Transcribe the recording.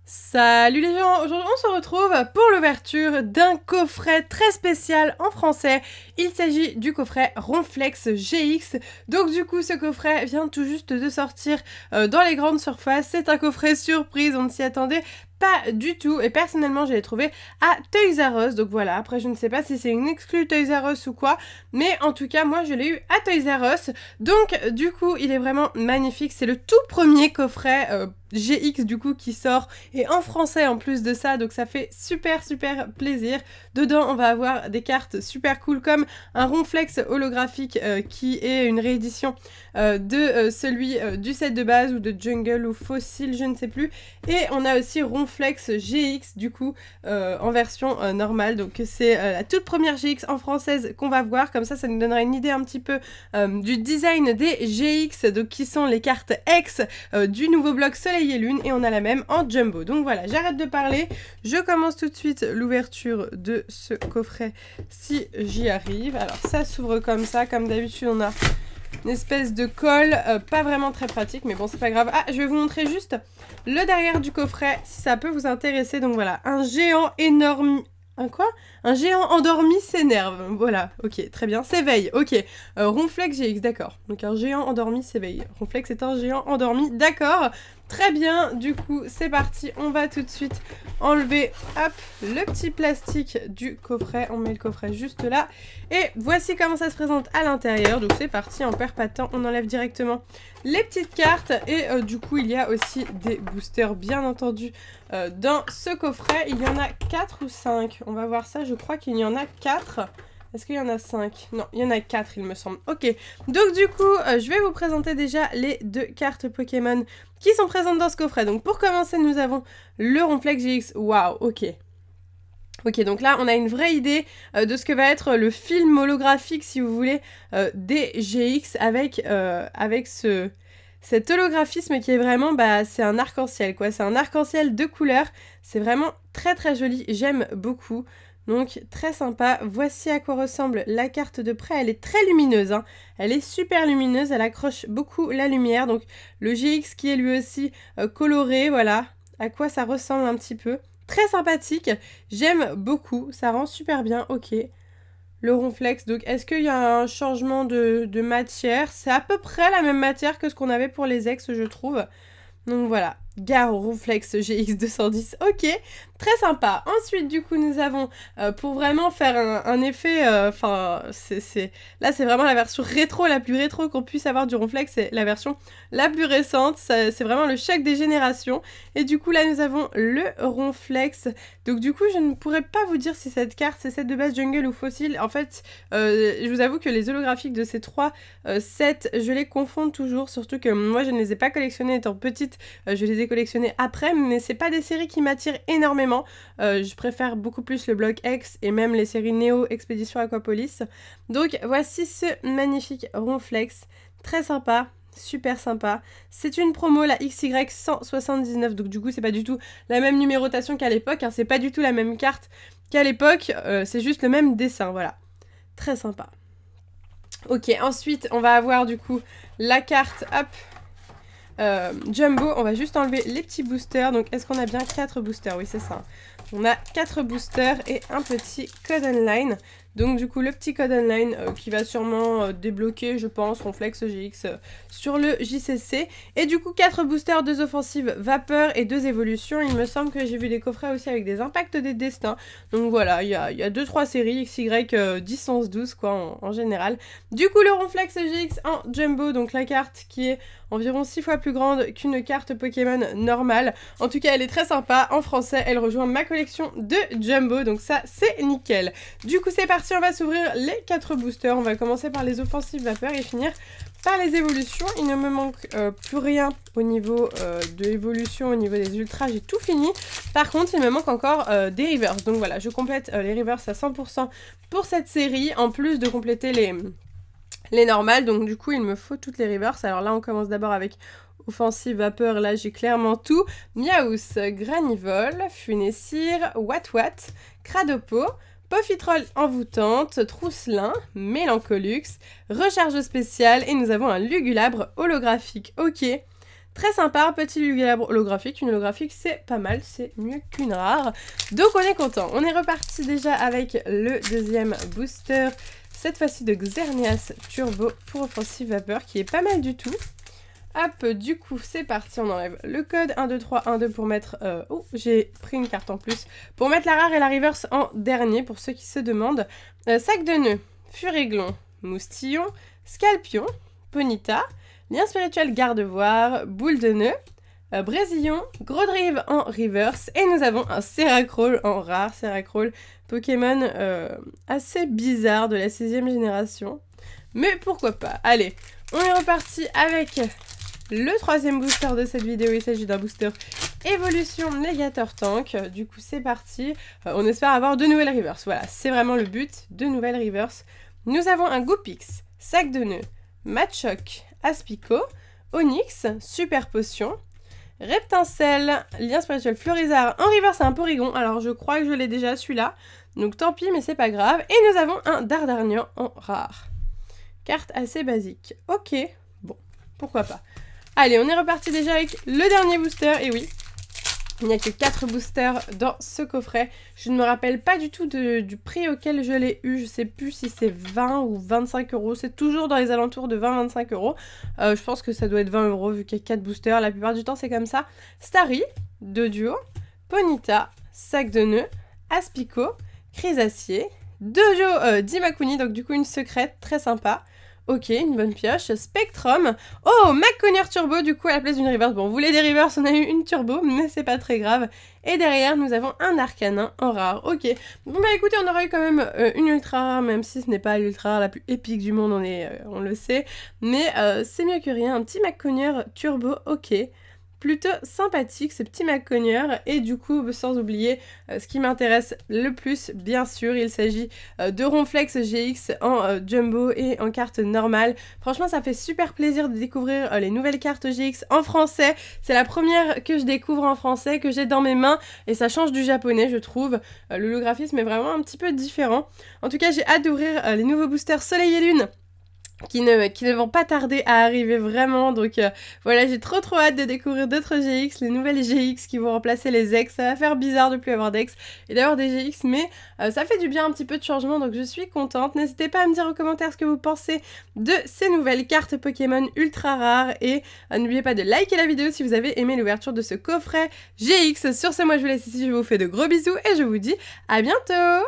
Salut les gens, aujourd'hui on se retrouve pour l'ouverture d'un coffret très spécial en français. Il s'agit du coffret Ronflex GX. Donc du coup ce coffret vient tout juste de sortir dans les grandes surfaces. C'est un coffret surprise, on ne s'y attendait pas du tout et personnellement je l'ai trouvé à Toys R Us. Donc voilà, après je ne sais pas si c'est une exclue Toys R Us ou quoi, mais en tout cas moi je l'ai eu à Toys R Us. Donc du coup il est vraiment magnifique, c'est le tout premier coffret GX du coup qui sort et en français en plus de ça, donc ça fait super plaisir. Dedans on va avoir des cartes super cool comme un Ronflex holographique qui est une réédition de celui du set de base ou de Jungle ou Fossil, je ne sais plus, et on a aussi Ronflex GX du coup en version normale, donc c'est la toute première GX en française qu'on va voir, comme ça nous donnera une idée un petit peu du design des GX, donc qui sont les cartes X du nouveau bloc Soleil et Lune, et on a la même en jumbo. Donc voilà, j'arrête de parler, je commence tout de suite l'ouverture de ce coffret si j'y arrive. Alors ça s'ouvre comme ça, comme d'habitude on a une espèce de colle, pas vraiment très pratique, mais bon c'est pas grave. Ah, je vais vous montrer juste le derrière du coffret si ça peut vous intéresser. Donc voilà, un géant énorme. Un quoi? Un géant endormi s'énerve. Voilà, ok, très bien. S'éveille, ok. Ronflex GX, d'accord. Donc un géant endormi s'éveille. Ronflex est un géant endormi, d'accord. Très bien, du coup, c'est parti. On va tout de suite enlever, hop, le petit plastique du coffret. On met le coffret juste là. Et voici comment ça se présente à l'intérieur. Donc c'est parti, on perd pas de temps. On enlève directement les petites cartes. Et du coup, il y a aussi des boosters, bien entendu, dans ce coffret. Il y en a 4 ou 5. On va voir ça, je crois qu'il y en a 4. Est-ce qu'il y en a 5? Non, il y en a 4 il me semble. Ok, donc du coup, je vais vous présenter déjà les 2 cartes Pokémon qui sont présentes dans ce coffret. Donc pour commencer, nous avons le Ronflex GX. Waouh, ok. Ok, donc là, on a une vraie idée de ce que va être le film holographique, si vous voulez, des GX avec cet holographisme qui est vraiment, bah, c'est un arc-en-ciel, quoi. C'est un arc-en-ciel de couleurs. C'est vraiment très joli. J'aime beaucoup. Donc, très sympa. Voici à quoi ressemble la carte de près. Elle est très lumineuse, hein. Elle est super lumineuse. Elle accroche beaucoup la lumière. Donc, le GX qui est lui aussi coloré, voilà. À quoi ça ressemble un petit peu. Très sympathique. J'aime beaucoup. Ça rend super bien. Ok. Le Ronflex. Donc, est-ce qu'il y a un changement de matière? C'est à peu près la même matière que ce qu'on avait pour les ex, je trouve. Donc, voilà. Gare au Ronflex GX210. Ok. Très sympa. Ensuite, du coup, nous avons, pour vraiment faire un effet, enfin, là, c'est vraiment la version rétro, la plus rétro qu'on puisse avoir du Ronflex, c'est la version la plus récente, c'est vraiment le choc des générations. Et du coup, là, nous avons le Ronflex. Donc, du coup, je ne pourrais pas vous dire si cette carte, c'est celle de base Jungle ou Fossil. En fait, je vous avoue que les holographiques de ces 3 sets, je les confonds toujours, surtout que moi, je ne les ai pas collectionnés étant petite, je les ai collectionnés après, mais c'est pas des séries qui m'attirent énormément. Je préfère beaucoup plus le bloc X et même les séries Neo, Expédition Aquapolis. Donc voici ce magnifique Ronflex, très sympa, super sympa. C'est une promo, la XY179, donc du coup c'est pas du tout la même numérotation qu'à l'époque, hein. C'est pas du tout la même carte qu'à l'époque, c'est juste le même dessin, voilà. Très sympa. Ok, ensuite on va avoir du coup la carte, hop, jumbo. On va juste enlever les petits boosters. Donc est-ce qu'on a bien 4 boosters? Oui, c'est ça. On a 4 boosters et un petit code online. Donc du coup le petit code online qui va sûrement débloquer, je pense, Ronflex GX sur le JCC. Et du coup 4 boosters, 2 offensives vapeur et 2 évolutions. Il me semble que j'ai vu des coffrets aussi avec des impacts des destins. Donc voilà, il y a 2-3 séries, XY 10, 11, 12 quoi en général. Du coup le Ronflex GX en jumbo, donc la carte qui est environ 6 fois plus grande qu'une carte Pokémon normale. En tout cas elle est très sympa. En français elle rejoint ma collection de jumbo, donc ça c'est nickel. Du coup c'est parti, on va s'ouvrir les 4 boosters. On va commencer par les offensives vapeur et finir par les évolutions. Il ne me manque plus rien au niveau de l'évolution, au niveau des ultras, j'ai tout fini. Par contre, il me manque encore des reverse. Donc voilà, je complète les reverse à 100% pour cette série, en plus de compléter les normales. Donc du coup, il me faut toutes les reverse. Alors là, on commence d'abord avec offensive vapeur. Là, j'ai clairement tout. Miaous, Granivol, Funessir, Watwat, Cradopo, Poffitroll envoûtante, Trousselin, Mélancolux, recharge spéciale et nous avons un Lugulabre holographique. Ok, Très sympa, petit holographique. Une holographique, c'est pas mal, c'est mieux qu'une rare. Donc on est content. On est reparti déjà avec le deuxième booster. Cette fois-ci de Xerneas Turbo pour Offensive Vapeur, qui est pas mal du tout. Hop, du coup, c'est parti, on enlève le code 1, 2, 3, 1, 2 pour mettre... Oh, j'ai pris une carte en plus. Pour mettre la rare et la reverse en dernier, pour ceux qui se demandent. Sac de nœuds, Furéglon, Moustillon, Scalpion, Ponyta, Lien spirituel Gardevoir, Boule de nœud, Brésillon, Grodrive en reverse, et nous avons un Seracrawl en rare. Seracrawl, Pokémon assez bizarre de la 6ème génération. Mais pourquoi pas. Allez, on est reparti avec... le troisième booster de cette vidéo. Il s'agit d'un booster Évolution Negator Tank. Du coup, c'est parti. On espère avoir de nouvelles reverse. Voilà, c'est vraiment le but, de nouvelles reverse. Nous avons un Goopix, Sac de nœuds, Machoc, Aspico, Onyx, Super Potion, Reptincelle, Lien spirituel Florizard. En reverse, c'est un Porygon. Alors, je crois que je l'ai déjà celui-là. Donc, tant pis, mais c'est pas grave. Et nous avons un Dardarnian en rare. Carte assez basique. Ok, bon, pourquoi pas. Allez, on est reparti déjà avec le dernier booster. Et oui, il n'y a que 4 boosters dans ce coffret. Je ne me rappelle pas du tout du prix auquel je l'ai eu. Je sais plus si c'est 20 ou 25 euros. C'est toujours dans les alentours de 20-25 euros. Je pense que ça doit être 20 euros vu qu'il y a 4 boosters. La plupart du temps, c'est comme ça. Starry, 2 duos, Ponyta, Sac de nœuds, Aspico, Chrysacier, 2 duos d'Imakuni, donc du coup une secrète, très sympa. Ok, une bonne pioche. Spectrum. Oh, Macconnier Turbo, du coup, à la place d'une reverse. Bon, on voulait des reverse, on a eu une turbo, mais c'est pas très grave. Et derrière, nous avons un Arcanin en rare. Ok. Bon, bah écoutez, on aura eu quand même une ultra rare, même si ce n'est pas l'ultra rare la plus épique du monde, on le sait. Mais c'est mieux que rien. Un petit Macconnier Turbo, ok. Plutôt sympathique ce petit Macconnier, et du coup sans oublier ce qui m'intéresse le plus, bien sûr, il s'agit de Ronflex GX en jumbo et en carte normale. Franchement, ça fait super plaisir de découvrir les nouvelles cartes GX en français. C'est la première que je découvre en français, que j'ai dans mes mains, et ça change du japonais, je trouve. L'holographisme est vraiment un petit peu différent. En tout cas, j'ai hâte d'ouvrir les nouveaux boosters Soleil et Lune qui ne vont pas tarder à arriver vraiment, donc voilà, j'ai trop hâte de découvrir d'autres GX, les nouvelles GX qui vont remplacer les ex. Ça va faire bizarre de plus avoir d'ex et d'avoir des GX, mais ça fait du bien, un petit peu de changement, donc je suis contente. N'hésitez pas à me dire en commentaire ce que vous pensez de ces nouvelles cartes Pokémon ultra rares, et n'oubliez pas de liker la vidéo si vous avez aimé l'ouverture de ce coffret GX. Sur ce, moi je vous laisse ici, je vous fais de gros bisous et je vous dis à bientôt.